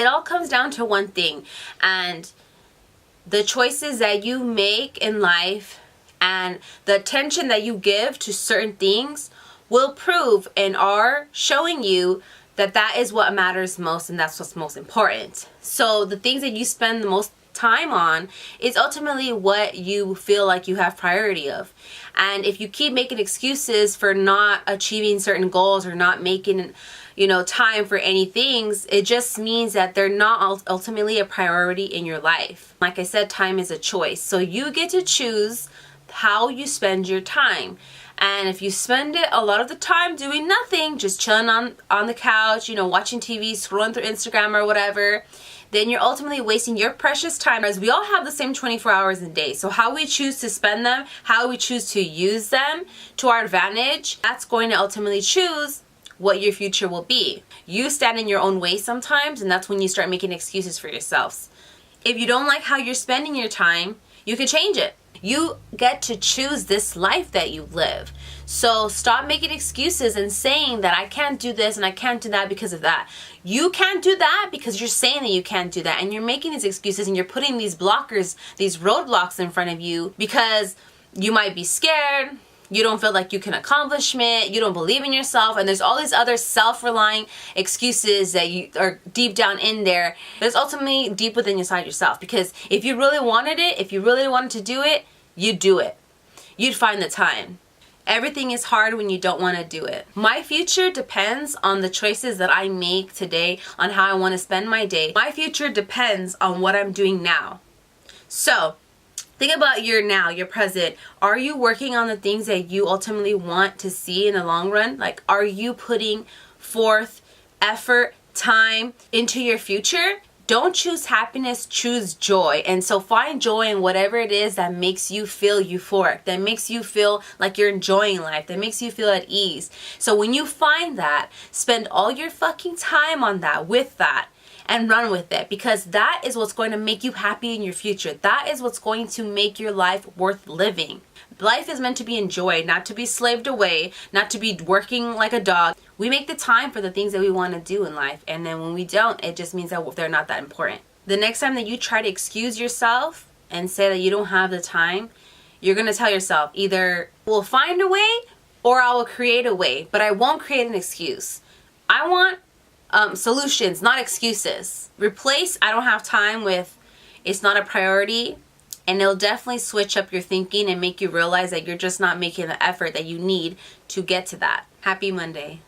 it all comes down to one thing, and the choices that you make in life and the attention that you give to certain things will prove and are showing you that that is what matters most, and that's what's most important. So the things that you spend the most time on is ultimately what you feel like you have priority of. And if you keep making excuses for not achieving certain goals or not making, time for any things, it just means that they're not ultimately a priority in your life. Like I said, time is a choice. So you get to choose how you spend your time. And if you spend it a lot of the time doing nothing, just chilling on the couch, watching TV, scrolling through Instagram or whatever, then you're ultimately wasting your precious time, as we all have the same 24 hours a day. So how we choose to spend them, how we choose to use them to our advantage, that's going to ultimately choose what your future will be. You stand in your own way sometimes, and that's when you start making excuses for yourselves. If you don't like how you're spending your time, you can change it. You get to choose this life that you live. So stop making excuses and saying that I can't do this and I can't do that because of that. You can't do that because you're saying that you can't do that, and you're making these excuses and you're putting these blockers, these roadblocks in front of you because you might be scared, you don't feel like you can accomplish it, you don't believe in yourself, and there's all these other self-relying excuses that you are deep down in there, but it's ultimately deep within inside yourself. Because if you really wanted it, if you really wanted to do it, you'd do it. You'd find the time. Everything is hard when you don't want to do it. My future depends on the choices that I make today, on how I want to spend my day. My future depends on what I'm doing now. So think about your now, your present. Are you working on the things that you ultimately want to see in the long run? Like, are you putting forth effort, time into your future? Don't choose happiness, choose joy. And so find joy in whatever it is that makes you feel euphoric, that makes you feel like you're enjoying life, that makes you feel at ease. So when you find that, spend all your fucking time on that, with that, and run with it, because that is what's going to make you happy in your future. That is what's going to make your life worth living. Life is meant to be enjoyed, not to be slaved away, not to be working like a dog. We make the time for the things that we want to do in life, and then when we don't, it just means that they're not that important. The next time that you try to excuse yourself and say that you don't have the time, you're going to tell yourself, either we'll find a way or I will create a way, but I won't create an excuse. I want solutions, not excuses. Replace I don't have time with it's not a priority, and it'll definitely switch up your thinking and make you realize that you're just not making the effort that you need to get to that. Happy Monday.